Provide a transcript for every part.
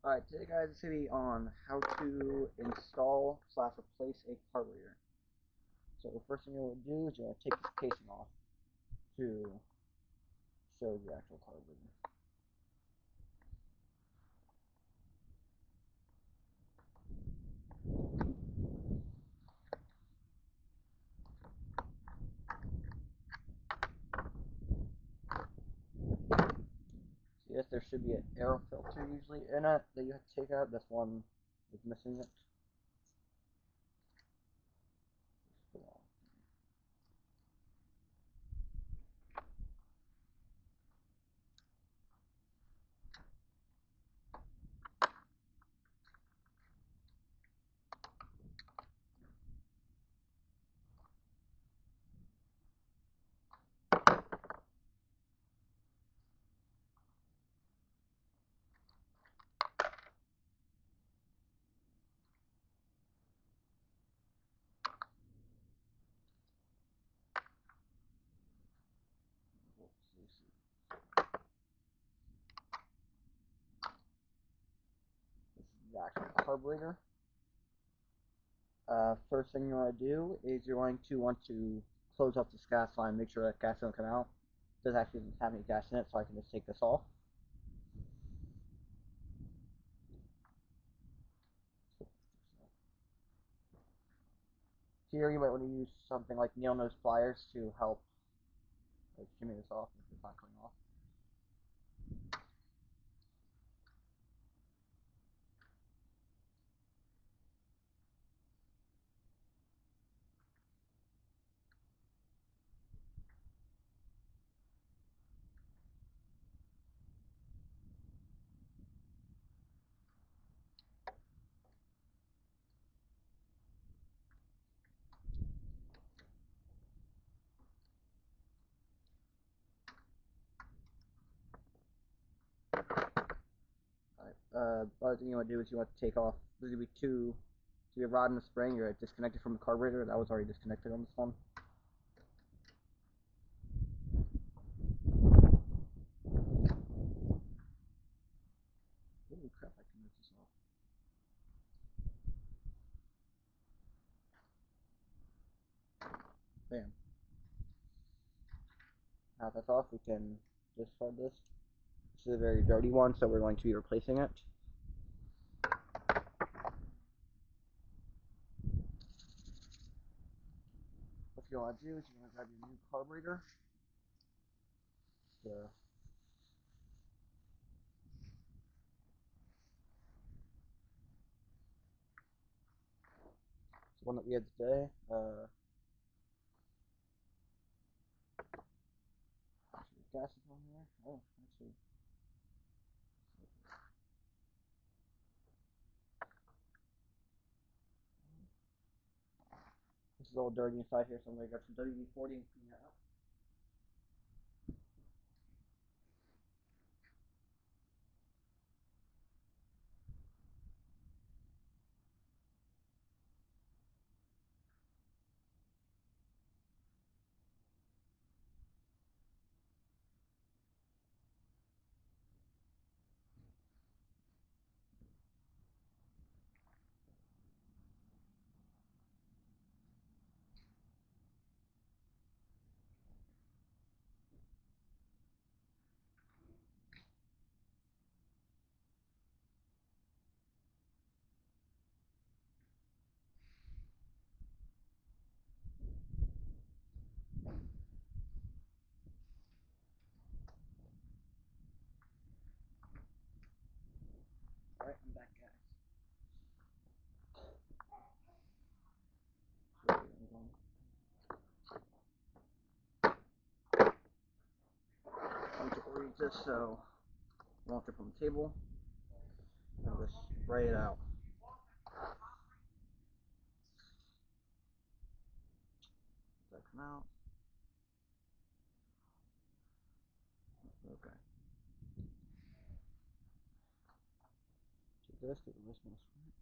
Alright, today guys, it's going to be on how to install slash replace a carburetor. So the first thing you want to do is you want to take this casing off to show the actual carburetor. So yes, there should be an air filter usually in it that you have to take out. This one is missing it. This is the actual carburetor. First thing you want to do is you're going to want to close up this gas line, make sure that gas doesn't come out. It doesn't actually have any gas in it, so I can just take this off. Here you might want to use something like nail nose pliers to help shimmy this off if it's not coming off. The other thing you want to do is you want to take off, there's going to be two, so your rod and the spring, you're disconnected from the carburetor, that was already disconnected on this one. Holy crap, I can move this off. Bam. Now that's off, we can discard this. This is a very dirty one, so we're going to be replacing it. What you want to do is you're going to grab your new carburetor. The one that we had today. Gas is on there. Oh, actually. This is all dirty inside here, so I'm going to grab some WD-40 and clean that up. Alright, I'm back, guys. I'm going to orient this so I won't drip on the table. And just spray it out. Does that come out? Okay. Take this, get the wrist most from it.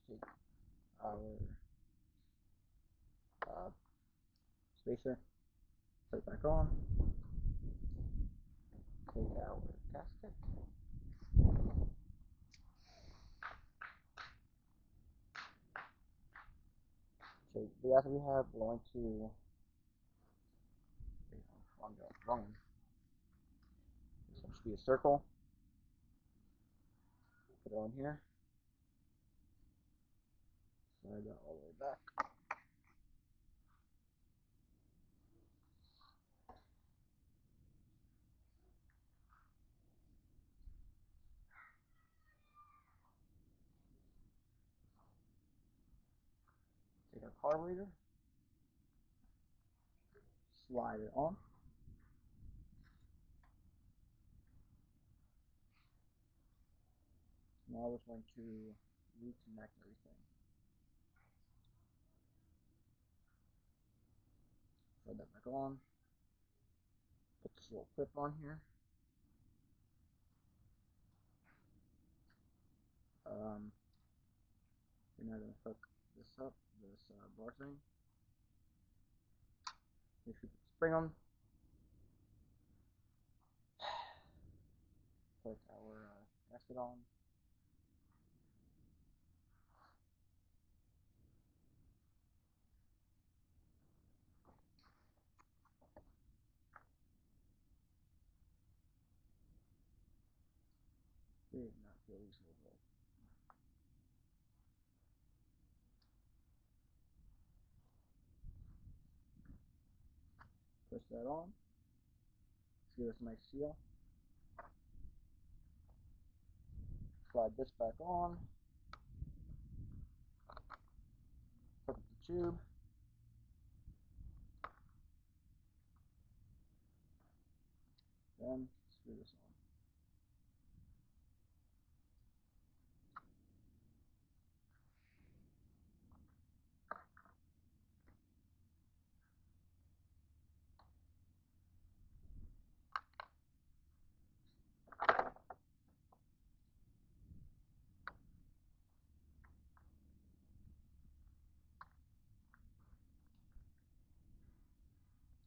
take our spacer, put it back on, take our gasket, so the gasket we have, we're going to, wrong. This one should be a circle, put it on here, slide that all the way back. Take our carburetor, slide it on. Now we're going to reconnect everything. Slide that back on. Put this little clip on here. We're now going to hook this up, this bar thing. Make sure we put the spring on. Put our gasket on. Did not feel reasonable. Push that on. Let's give us a nice seal. Slide this back on. Hook up the tube. Then screw this on.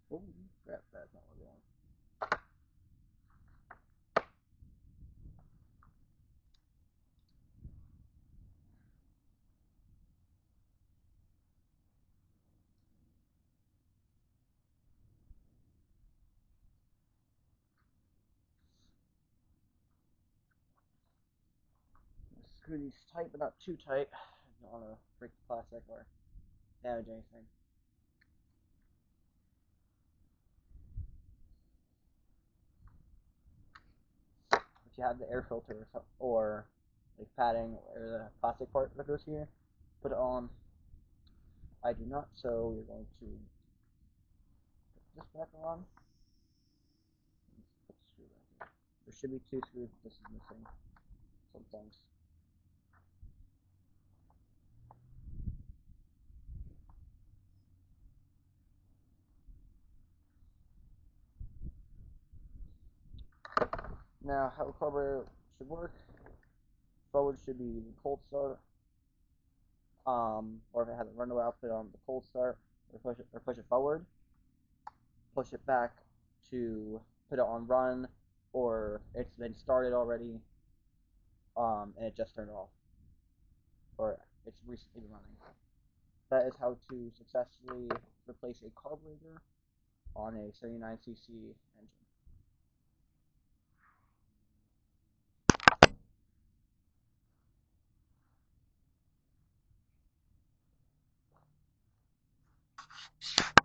Oh crap, that's not what we want. Screw these tight, but not too tight. I don't want to break the plastic or damage anything. If you have the air filter or like padding or the plastic part that goes here, put it on. I do not, so we're going to put this back on. Put the screw back in. There should be 2 screws. This is missing sometimes. Now, how a carburetor should work: forward should be cold start, or if it has a runaway output on the cold start, or push it forward, push it back to put it on run, or it's been started already, and it just turned off, or it's recently been running. That is how to successfully replace a carburetor on a 79cc engine.